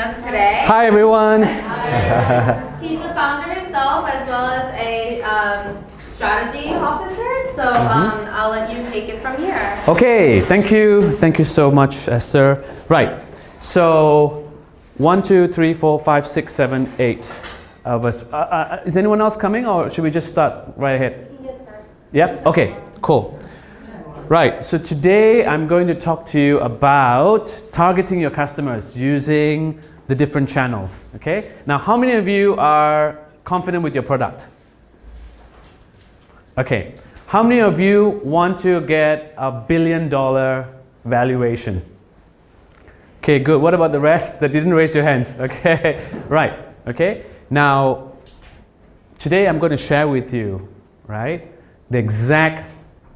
us today. Hi everyone. He's the founder himself as well as a strategy officer. So I'll let you take it from here. Okay, thank you. Thank you so much, Esther. Right, so 1, 2, 3, 4, 5, 6, 7, 8 of us. Is anyone else coming or should we just start right ahead? You can get started. Yep, okay, cool. Right, so today I'm going to talk to you about targeting your customers using the different channels, okay? Now, how many of you are confident with your product? Okay, how many of you want to get $1 billion valuation? Okay, good. What about the rest that didn't raise your hands? Okay, right, okay. Now, today I'm going to share with you, right, the exact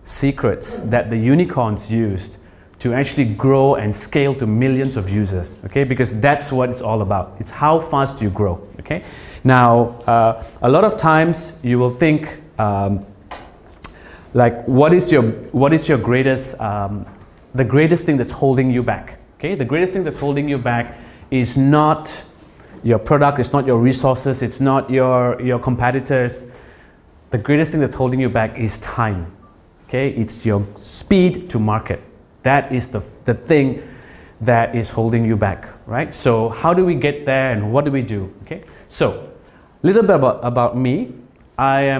secrets that the unicorns used to actually grow and scale to millions of users, okay? Because that's what it's all about. It's how fast you grow, okay? Now, a lot of times you will think, like, what is your greatest, the greatest thing that's holding you back, okay? The greatest thing that's holding you back is not your product, it's not your resources, it's not your competitors. The greatest thing that's holding you back is time. Okay, it's your speed to market. That is the thing that is holding you back, right? So how do we get there and what do we do? Okay, so a little bit about me. I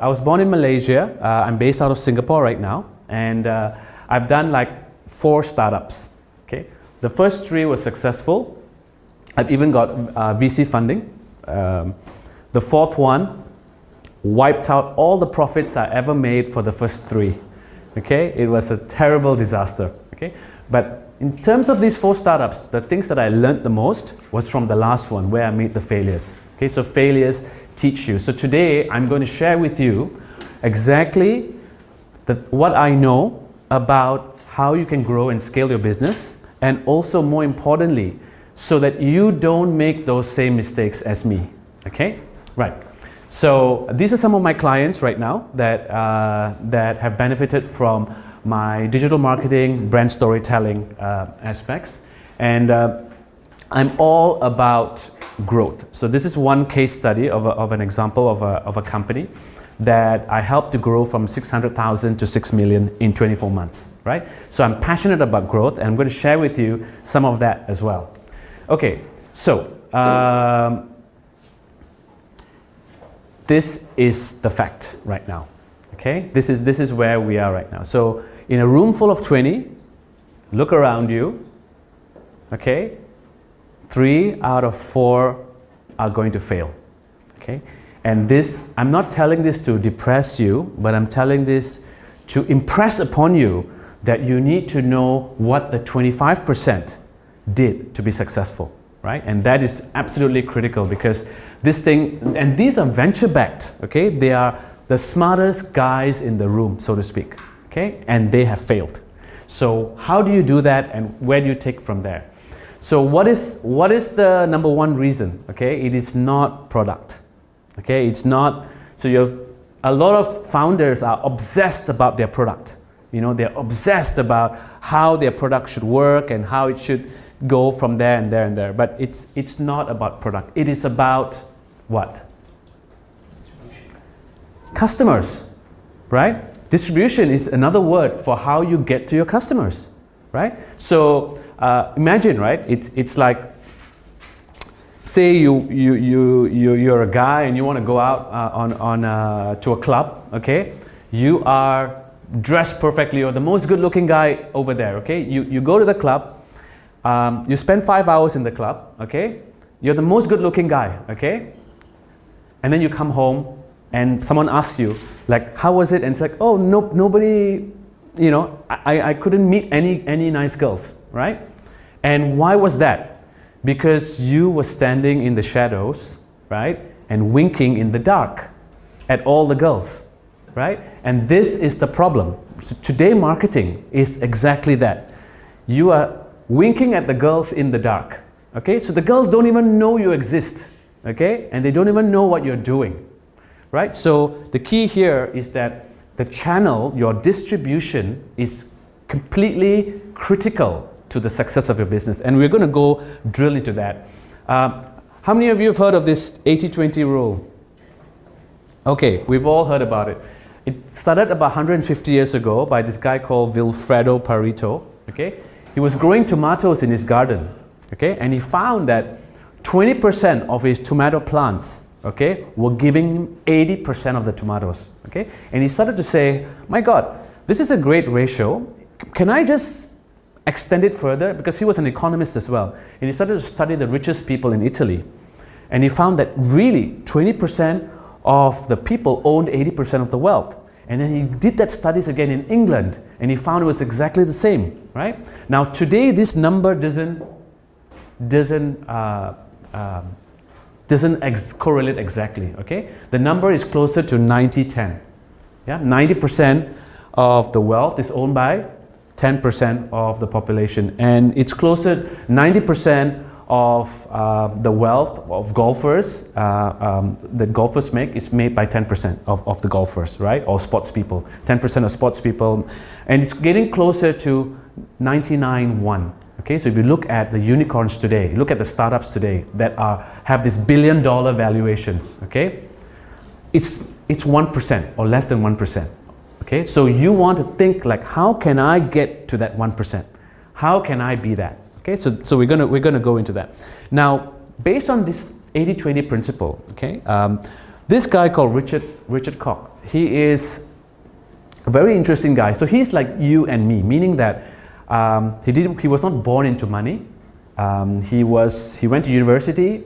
was born in Malaysia. I'm based out of Singapore right now, and I've done like 4 startups. Okay, the first 3 were successful. I've even got VC funding. The 4th one wiped out all the profits I ever made for the first 3. Okay, it was a terrible disaster. Okay, but in terms of these 4 startups, the things that I learned the most was from the last one where I made the failures. Okay, so failures teach you. So today I'm going to share with you exactly what I know about how you can grow and scale your business, and also more importantly, so that you don't make those same mistakes as me. Okay, right. So these are some of my clients right now that have benefited from my digital marketing, brand storytelling aspects, and I'm all about growth. So this is one case study of an example of a company that I helped to grow from 600,000 to 6 million in 24 months, right? So I'm passionate about growth, and I'm going to share with you some of that as well. Okay, so this is the fact right now, okay? This is where we are right now. So in a room full of 20, look around you, okay? 3 out of 4 are going to fail, okay? And this, I'm not telling this to depress you, but I'm telling this to impress upon you that you need to know what the 25% did to be successful, right? And that is absolutely critical, because this thing, and these are venture backed, okay? They are the smartest guys in the room, so to speak, okay? And they have failed. So how do you do that, and where do you take from there? So what is the number 1 reason? Okay, it is not product. Okay, it's not. So you have a lot of founders are obsessed about their product. You know, they're obsessed about how their product should work and how it should go from there and there and there. But it's not about product. It is about what? Customers, right? Distribution is another word for how you get to your customers, right? So imagine, right? It's like, say you're a guy and you want to go out to a club, okay? You are dressed perfectly, you're the most good-looking guy over there, okay? You go to the club, you spend 5 hours in the club, okay? You're the most good-looking guy, okay? And then you come home and someone asks you, like, how was it? And it's like, oh, no, nobody, you know, I couldn't meet any nice girls, right? And why was that? Because you were standing in the shadows, right? And winking in the dark at all the girls, right? And this is the problem. So today marketing is exactly that. You are winking at the girls in the dark, okay? So the girls don't even know you exist, okay? And they don't even know what you're doing, right? So the key here is that the channel, your distribution is completely critical to the success of your business. And we're going to go drill into that. How many of you have heard of this 80-20 rule? Okay, we've all heard about it. It started about 150 years ago by this guy called Vilfredo Pareto. Okay, he was growing tomatoes in his garden. Okay, and he found that 20% of his tomato plants, okay, were giving him 80% of the tomatoes. Okay, and he started to say, "My God, this is a great ratio. Can I just extend it further?" Because he was an economist as well, and he started to study the richest people in Italy, and he found that really 20% of the people owned 80% of the wealth. And then he did that studies again in England, and he found it was exactly the same, right? Now today this number doesn't correlate exactly, okay? The number is closer to 90-10. Yeah, 90% of the wealth is owned by 10% of the population, and it's closer 90% of the wealth of golfers that golfers make is made by 10% of the golfers, right? Or sports people, 10% of sports people, and it's getting closer to 99-1. Okay, so if you look at the unicorns today, look at the startups today that have this billion-dollar valuations. Okay, it's 1% or less than 1%. Okay, so you want to think like, how can I get to that 1%? How can I be that? Okay, so we're gonna go into that. Now, based on this 80-20 principle, okay, this guy called Richard Koch, he is a very interesting guy. So he's like you and me, meaning that he was not born into money. He went to university.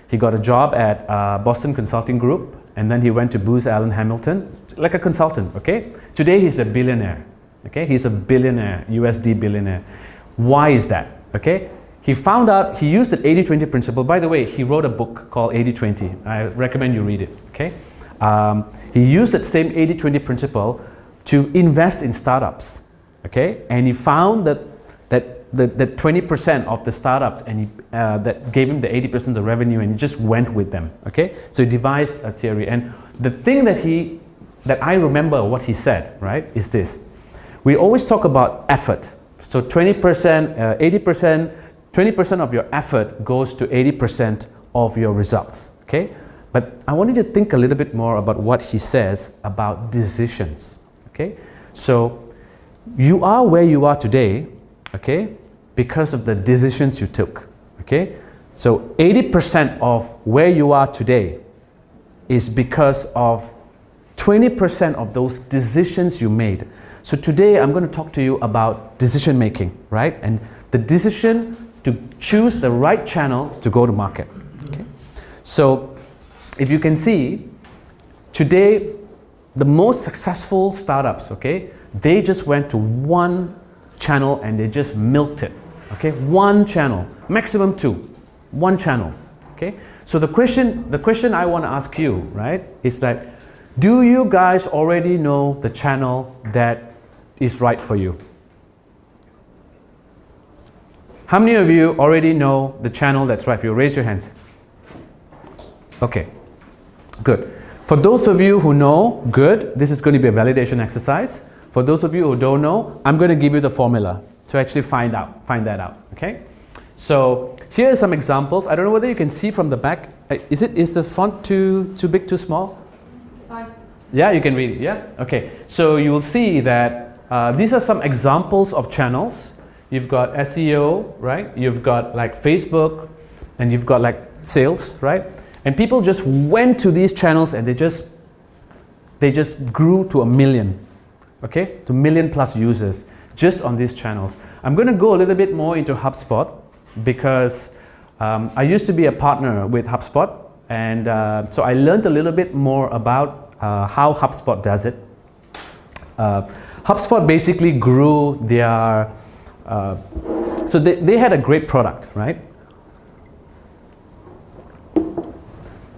He got a job at Boston Consulting Group, and then he went to Booz Allen Hamilton, like a consultant. Okay, today he's a billionaire. Okay, he's a billionaire, USD billionaire. Why is that? Okay, he found out, he used the 80-20 principle. By the way, he wrote a book called 80-20. I recommend you read it. Okay, he used that same 80-20 principle to invest in startups. Okay, and he found that 20% of the startups, and that gave him the 80% of the revenue, and he just went with them. Okay, so he devised a theory, and the thing that I remember what he said, right, is this: we always talk about effort. So 20%, 80%, 20% of your effort goes to 80% of your results. Okay, but I want you to think a little bit more about what he says about decisions. Okay, so you are where you are today, okay, because of the decisions you took, okay? So 80% of where you are today is because of 20% of those decisions you made. So today I'm going to talk to you about decision making, right? And the decision to choose the right channel to go to market, okay? So if you can see, today the most successful startups, okay, they just went to one channel and they just milked it. Okay, one channel, maximum two, one channel. Okay, so the question I want to ask you, right, is that, do you guys already know the channel that is right for you? How many of you already know the channel that's right for you? Raise your hands. Okay, good. For those of you who know, good, this is going to be a validation exercise. For those of you who don't know, I'm going to give you the formula to actually find that out, okay? So here are some examples. I don't know whether you can see from the back. Is the font too big, too small? It's fine. Yeah, you can read it, yeah? Okay, so you'll see that these are some examples of channels. You've got SEO, right? You've got like Facebook, and you've got like sales, right? And people just went to these channels and they just grew to 1 million. Okay, to 1 million plus users just on these channels. I'm going to go a little bit more into HubSpot because I used to be a partner with HubSpot, and so I learned a little bit more about how HubSpot does it. HubSpot basically grew their, so they had a great product, right?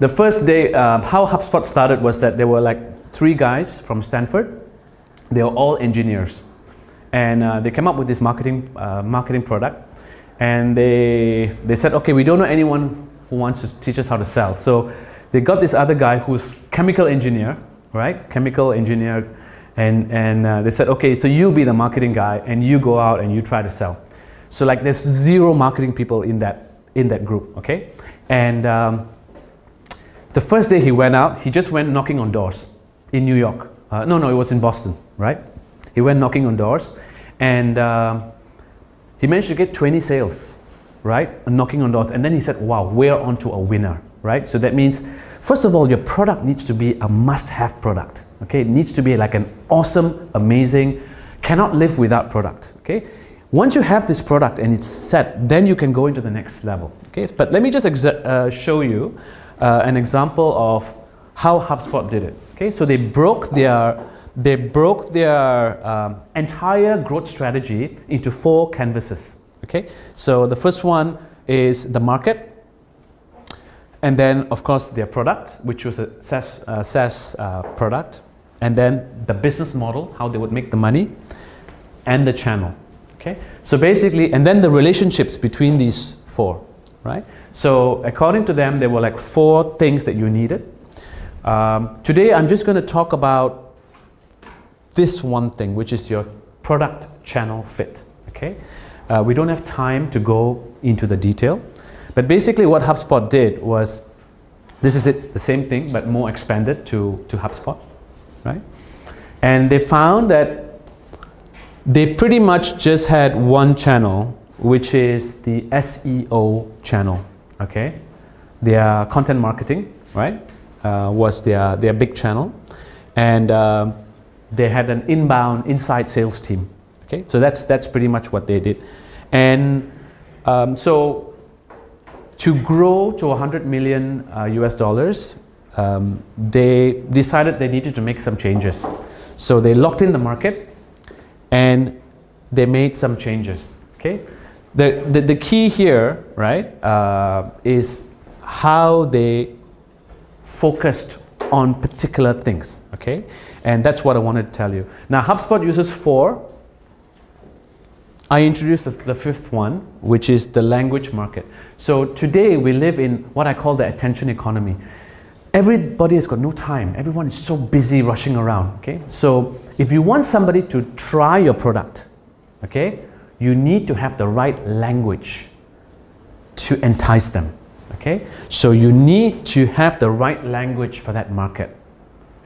The first day, how HubSpot started was that there were like 3 guys from Stanford. They were all engineers, and they came up with this marketing product, and they said, okay, we don't know anyone who wants to teach us how to sell. So they got this other guy who's chemical engineer, right? Chemical engineer, and they said, okay, so you be the marketing guy and you go out and you try to sell. So like there's 0 marketing people in that group, okay? And the first day he went out, he just went knocking on doors in New York. No, it was in Boston, right? He went knocking on doors, and he managed to get 20 sales, right? Knocking on doors, and then he said, wow, we're onto a winner, right? So that means, first of all, your product needs to be a must-have product, okay? It needs to be like an awesome, amazing, cannot live without product, okay? Once you have this product and it's set, then you can go into the next level, okay? But let me just show you an example of how HubSpot did it, okay? So they broke their entire growth strategy into 4 canvases, okay? So the first one is the market, and then of course their product, which was a SaaS product, and then the business model, how they would make the money, and the channel, okay? So basically, and then the relationships between these 4, right? So according to them, there were like 4 things that you needed. Today I'm just going to talk about this one thing, which is your product channel fit, okay? We don't have time to go into the detail, but basically what HubSpot did was, this is it, the same thing, but more expanded to HubSpot, right? And they found that they pretty much just had one channel, which is the SEO channel, okay? Their content marketing, right, was their big channel, and they had an inside sales team, okay? So that's pretty much what they did. And so to grow to 100 million US dollars, they decided they needed to make some changes. So they locked in the market and they made some changes, okay? The key here, right, is how they focused on particular things, okay? And that's what I wanted to tell you. Now HubSpot uses 4. I introduced the 5th one, which is the language market. So today we live in what I call the attention economy. Everybody has got no time. Everyone is so busy rushing around, okay? So if you want somebody to try your product, okay, you need to have the right language to entice them, okay? So you need to have the right language for that market,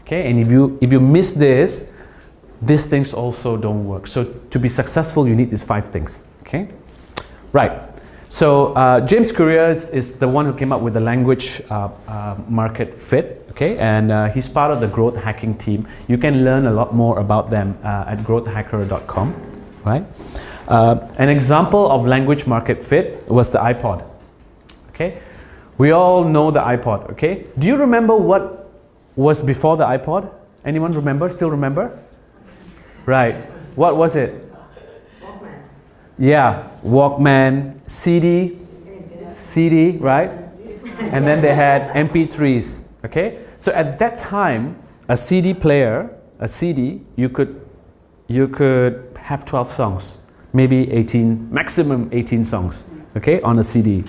okay? And if you miss this, these things also don't work. So to be successful, you need these 5 things, okay? Right. So James Courier is the one who came up with the language market fit, okay? And he's part of the growth hacking team. You can learn a lot more about them at growthhacker.com, right? An example of language market fit was the iPod, okay? We all know the iPod, okay? Do you remember what was before the iPod? Anyone remember? Still remember? Right. What was it? Walkman. Yeah, Walkman, CD, right? And then they had MP3s, okay? So at that time, a CD player, you could have 12 songs, maybe 18, maximum 18 songs, okay, on a CD.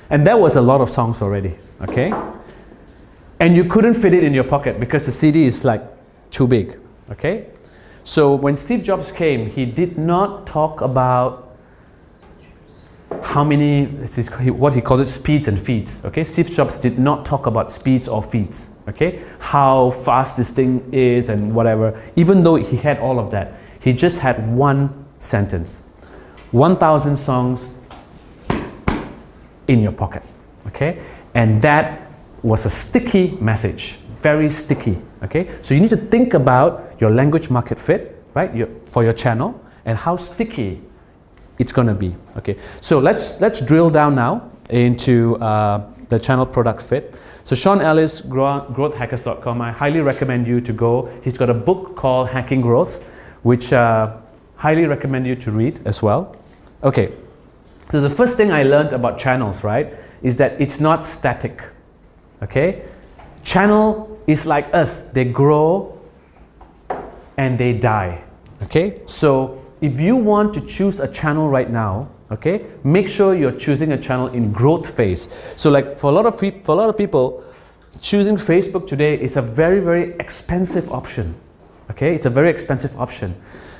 And that was a lot of songs already, okay? And you couldn't fit it in your pocket because the CD is like too big, okay? So when Steve Jobs came, he did not talk about how many, what he calls it, speeds and feeds, okay? Steve Jobs did not talk about speeds or feeds, okay? How fast this thing is and whatever. Even though he had all of that, he just had one sentence. 1,000 songs in your pocket, okay? And that was a sticky message, very sticky, okay? So you need to think about your language market fit, right, for your channel, and how sticky it's going to be, okay? So let's drill down now into the channel product fit. So Sean Ellis, growthhackers.com, I highly recommend you to go. He's got a book called Hacking Growth, which highly recommend you to read as well. Okay, so the first thing I learned about channels, right, is that it's not static, okay? Channel is like us, they grow and they die, okay? So if you want to choose a channel right now, okay, make sure you're choosing a channel in growth phase. So like for a lot of people, choosing Facebook today is a very, very expensive option, okay? It's a very expensive option.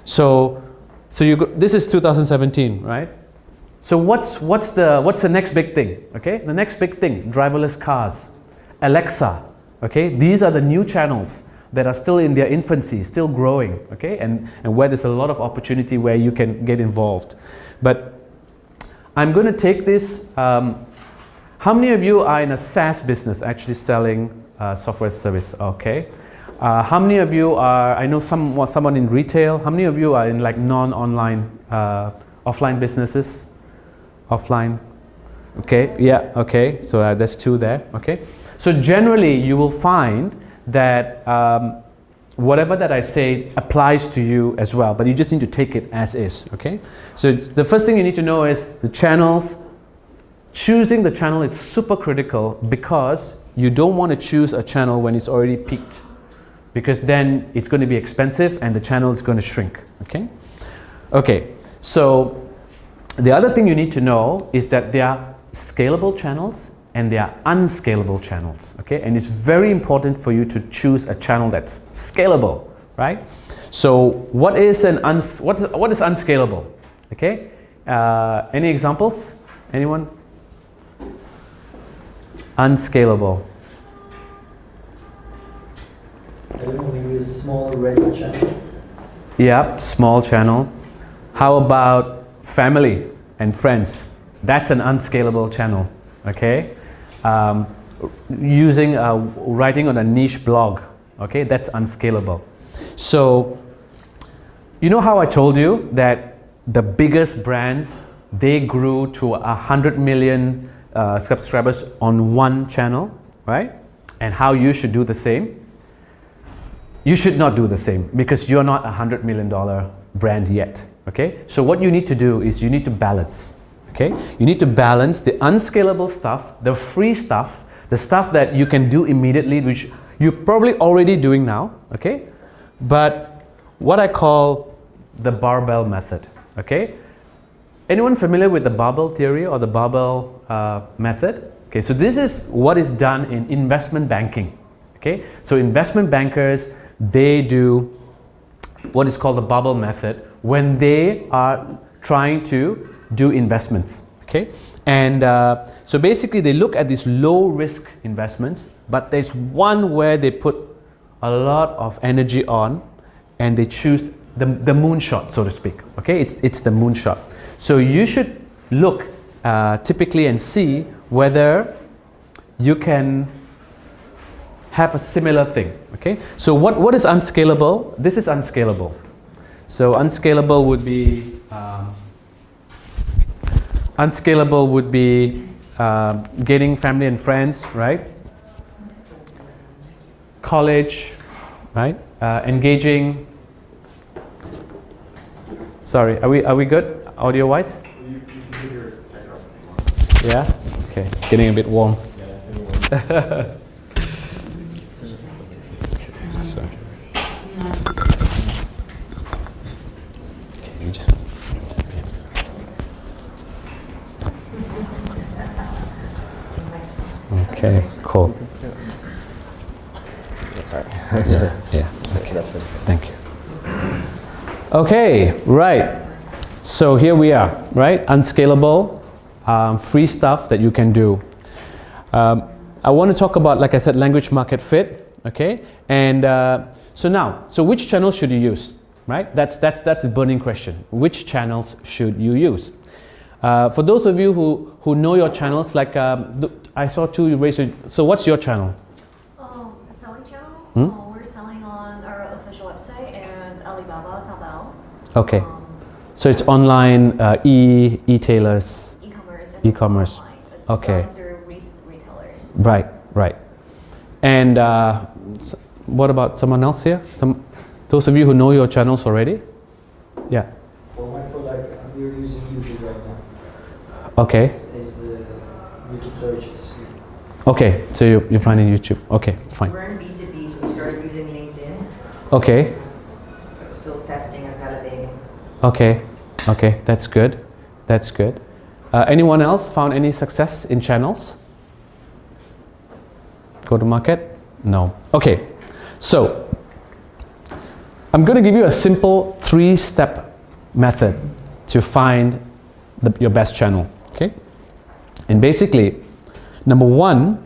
So this is 2017, right? So what's the next big thing? Okay, the next big thing: driverless cars, Alexa. Okay, these are the new channels that are still in their infancy, still growing. Okay, and where there's a lot of opportunity where you can get involved. But I'm going to take this. How many of you are in a SaaS business, actually selling software service? Okay. How many of you are? I know someone in retail. How many of you are in like non-online, offline businesses? Offline. Okay. Yeah. Okay. So that's 2 there. Okay. So generally, you will find that whatever that I say applies to you as well, but you just need to take it as is. Okay. So the first thing you need to know is the channels. Choosing the channel is super critical because you don't want to choose a channel when it's already peaked, because then it's going to be expensive and the channel is going to shrink. Okay. Okay. So the other thing you need to know is that there are scalable channels and there are unscalable channels. Okay. And it's very important for you to choose a channel that's scalable, right? So what is what is unscalable? Okay. Any examples? Anyone? Unscalable. I don't know, maybe a small radio channel. Yeah, small channel. How about family and friends? That's an unscalable channel. Okay. Writing on a niche blog. Okay, that's unscalable. So, you know how I told you that the biggest brands, they grew to 100 million subscribers on one channel, right? And how you should do the same. You should not do the same because you're not $100 million brand yet. Okay, so what you need to do is you need to balance. Okay, you need to balance the unscalable stuff, the free stuff, the stuff that you can do immediately, which you're probably already doing now. Okay, but what I call the barbell method. Okay, anyone familiar with the barbell theory or the barbell method? Okay, so this is what is done in investment banking. Okay, so investment bankers, they do what is called the barbell method when they are trying to do investments. Okay, and so basically they look at these low risk investments, but there's one where they put a lot of energy on and they choose the moonshot, so to speak. Okay, it's the moonshot. So you should look typically and see whether you can have a similar thing. Okay, so what is unscalable? This is unscalable. So unscalable would be getting family and friends, right? College, right? Engaging. Sorry, are we good audio wise? You can keep your timer up. Yeah. Okay, it's getting a bit warm. So. Okay, you just. Okay, cool. Sorry. Yeah. Okay, that's fine. Thank you. Okay, right. So here we are, right? Unscalable, free stuff that you can do. I want to talk about, like I said, language market fit. Okay, and so which channels should you use, right? That's the burning question. Which channels should you use? For those of you who know your channels, like I saw 2 raise. So what's your channel? The selling channel. We're selling on our official website and Alibaba, Taobao. Okay, so it's online e-tailers. E-commerce. And E-commerce. online, Okay. selling through retailers. Right. And what about someone else here? Those of you who know your channels already? Yeah. For my product, we're using YouTube right now. Okay. As the YouTube searches. Okay. So you find in YouTube. Okay. Fine. We're in B2B, so we started using LinkedIn, Okay. but still testing and validating. Okay. That's good. Anyone else found any success in channels? Go to market? No. Okay. So I'm going to give you a simple 3-step method to find your best channel. Okay, and basically, number one,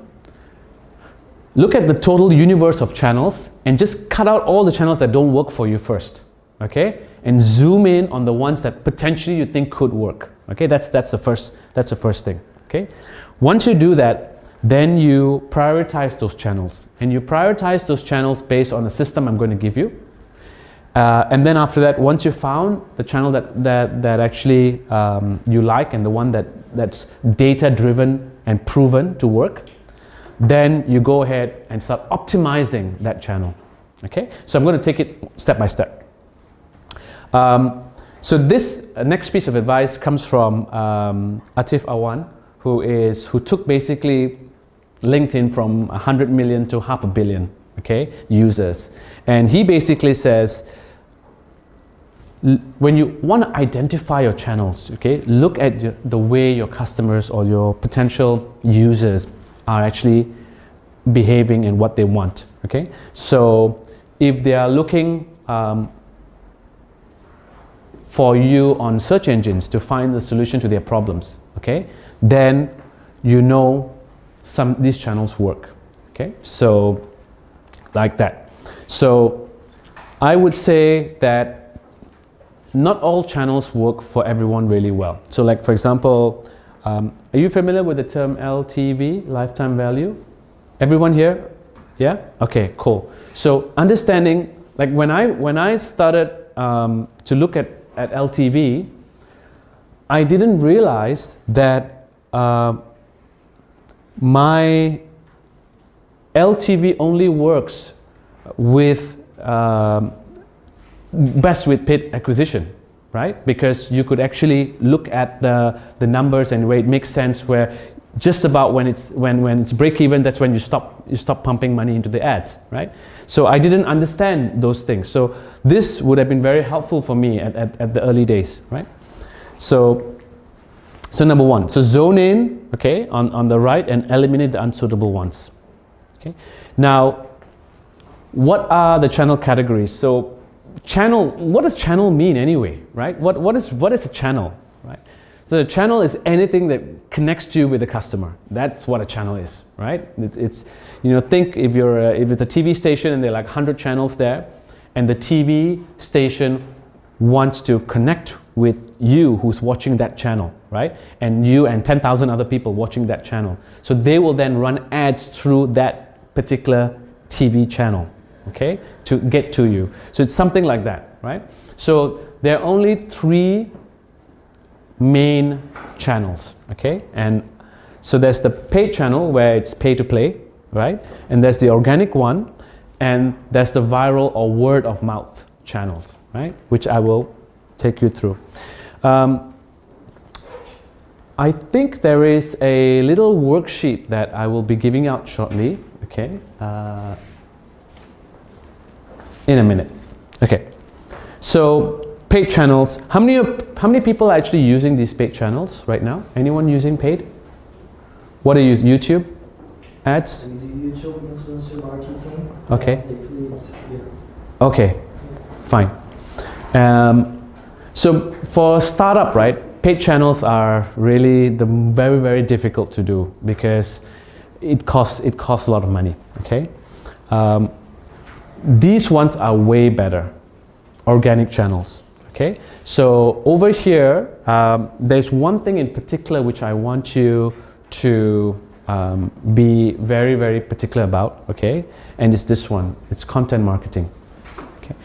look at the total universe of channels and just cut out all the channels that don't work for you first. Okay, and zoom in on the ones that potentially you think could work. Okay, that's the first thing. Okay, once you do that, then you prioritize those channels, and you prioritize those channels based on the system I'm going to give you. And then after that, once you found the channel that actually you like, and the one that's data driven and proven to work, then you go ahead and start optimizing that channel. Okay, so I'm going to take it step by step. So this next piece of advice comes from Atif Awan, who took basically LinkedIn from 100 million to 500 million, okay, users. And he basically says, when you want to identify your channels, okay, look at the way your customers or your potential users are actually behaving and what they want. Okay, so if they are looking for you on search engines to find the solution to their problems, okay, then you know these channels work. Okay, so like that. So I would say that not all channels work for everyone really well. So like, for example, are you familiar with the term LTV, lifetime value? Everyone here? Yeah? Okay, cool. So understanding, like when I started to look at LTV, I didn't realize that my LTV only works with best with paid acquisition, right? Because you could actually look at the numbers and where it makes sense, where just about when it's break even, that's when you stop pumping money into the ads, right? So I didn't understand those things. So this would have been very helpful for me at the early days, right? So number one, so zone in, okay, on the right, and eliminate the unsuitable ones. Okay. Now, what are the channel categories? So channel, what does channel mean anyway, right? What is a channel, right? So a channel is anything that connects you with the customer. That's what a channel is, right? It's you know, think if it's a TV station and there are like 100 channels there, and the TV station wants to connect with you who's watching that channel, right? And you and 10,000 other people watching that channel. So they will then run ads through that particular TV channel, okay, to get to you. So it's something like that, right? So there are only 3 main channels, okay? And so there's the paid channel where it's pay to play, right? And there's the organic one, and there's the viral or word of mouth channels, right? Which I will take you through. I think there is a little worksheet that I will be giving out shortly, okay? In a minute. Okay. So paid channels. How many people are actually using these paid channels right now? Anyone using paid? What do you use? YouTube ads? We do YouTube influencer marketing. Okay. Affiliates, yeah. Okay. Fine. So for a startup, right, paid channels are really very, very difficult to do because it costs a lot of money. Okay. These ones are way better, organic channels. Okay, so over here, there's one thing in particular which I want you to be very, very particular about. Okay, and it's this one. It's content marketing. Okay,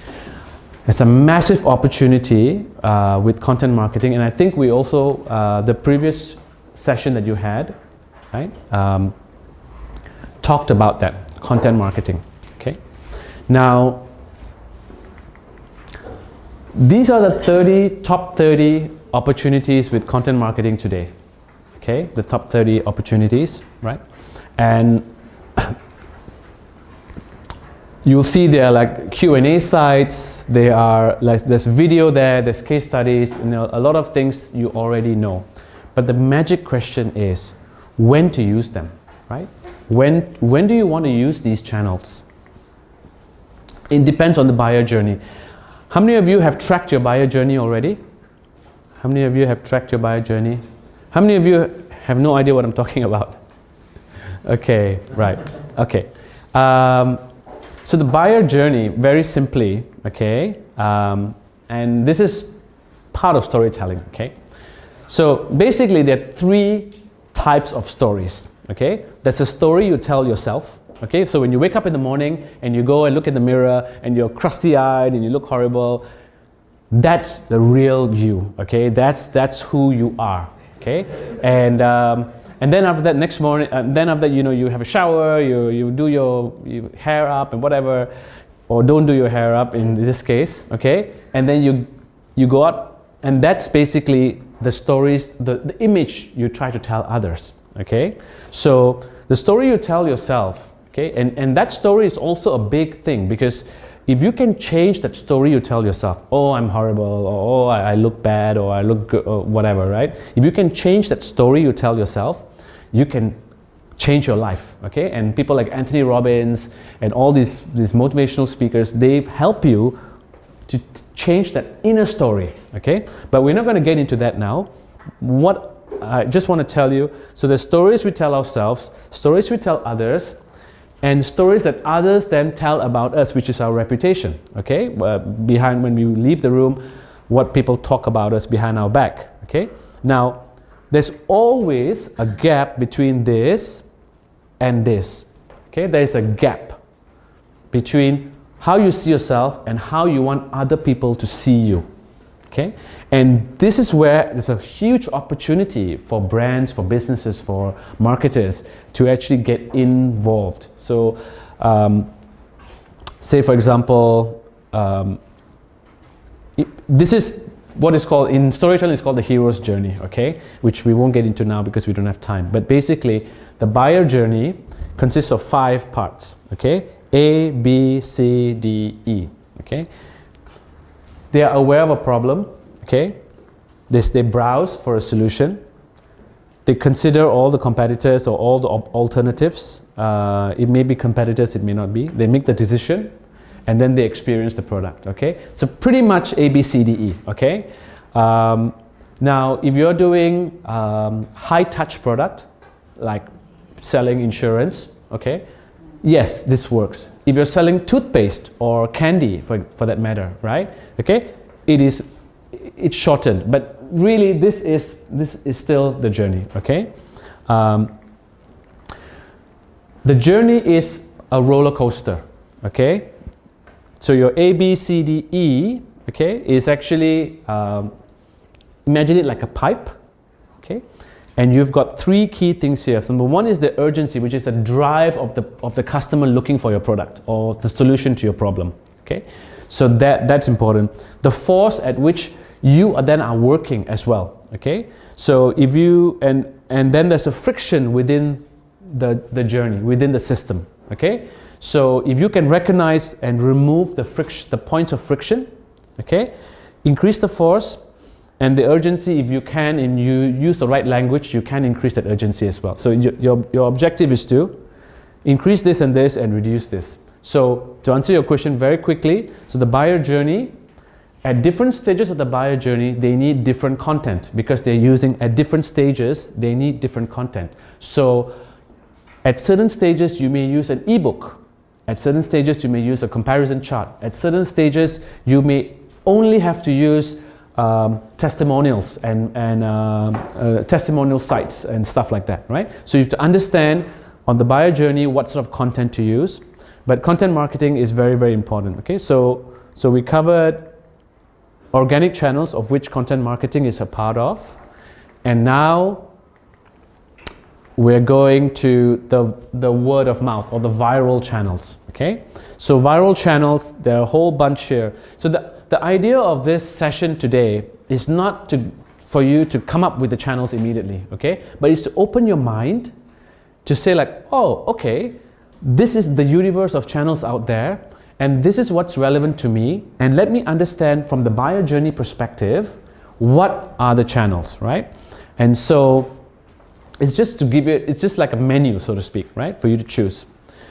it's a massive opportunity with content marketing, and I think we also the previous session that you had, right, talked about that content marketing. Okay. Now, these are the top 30 opportunities with content marketing today. Okay, the top 30 opportunities, right? And you'll see there are like Q&A sites, there are like there's video there, there's case studies, you know, a lot of things you already know. But the magic question is when to use them, right? When do you want to use these channels? It depends on the buyer journey. How many of you have tracked your buyer journey already? How many of you have tracked your buyer journey? How many of you have no idea what I'm talking about? Okay, right. Okay. So the buyer journey, very simply, okay, and this is part of storytelling, okay. So basically there are three types of stories, okay. There's a story you tell yourself, okay. So when you wake up in the morning and you go and look in the mirror and you're crusty-eyed and you look horrible, that's the real you, okay. That's who you are, okay. And then after that, next morning, then after that, you know, you have a shower, you do your hair up and whatever, or don't do your hair up in this case, okay? And then you go out, and that's basically the stories, the image you try to tell others, okay? So the story you tell yourself, okay? And that story is also a big thing, because if you can change that story you tell yourself, oh, I'm horrible, or oh, I look bad, or I look good, or whatever, right? If you can change that story you tell yourself, you can change your life, okay? And people like Anthony Robbins and all these motivational speakers, they help you to change that inner story, okay? But we're not going to get into that now. What I just want to tell you, so the stories we tell ourselves, stories we tell others, and stories that others then tell about us, which is our reputation, okay? Behind, when we leave the room, what people talk about us behind our back, okay? Now, there's always a gap between this and this, okay? There's a gap between how you see yourself and how you want other people to see you, okay? And this is where there's a huge opportunity for brands, for businesses, for marketers to actually get involved. So, say for example, this is what is called, in storytelling, is called the hero's journey, okay? Which we won't get into now because we don't have time. But basically, the buyer journey consists of 5 parts, okay? A, B, C, D, E, okay? They are aware of a problem, okay? They browse for a solution. They consider all the competitors or all the alternatives. It may be competitors, it may not be. They make the decision, and then they experience the product, okay? So pretty much A, B, C, D, E, okay? Now, if you're doing high-touch product, like selling insurance, okay? Yes, this works. If you're selling toothpaste or candy, for that matter, right? Okay? It's shortened, but really this is still the journey, okay? The journey is a roller coaster, okay? So your A, B, C, D, E, okay, is actually, imagine it like a pipe, okay? And you've got 3 key things here. So number 1 is the urgency, which is the drive of the customer looking for your product or the solution to your problem, okay? So that's important. The force at which you are working as well, okay? So if you, and then there's a friction within the journey, within the system, okay? So if you can recognize and remove the points of friction, okay? Increase the force and the urgency. If you can, and you use the right language, you can increase that urgency as well. So your objective is to increase this and reduce this. So to answer your question very quickly, so the buyer journey, at different stages of the buyer journey, they need different content because they're using, at different stages, they need different content. So at certain stages, you may use an ebook. At certain stages, you may use a comparison chart. At certain stages, you may only have to use testimonials and testimonial sites and stuff like that, right? So you have to understand on the buyer journey what sort of content to use. But content marketing is very, very important, okay? So we covered organic channels, of which content marketing is a part of. And now we're going to the word of mouth or the viral channels, okay? So viral channels, there are a whole bunch here. So the idea of this session today is not for you to come up with the channels immediately, okay? But it's to open your mind to say like, oh, okay, this is the universe of channels out there, and this is what's relevant to me, and let me understand from the buyer journey perspective, what are the channels, right? And so it's just to give you, it's just like a menu, so to speak, right, for you to choose.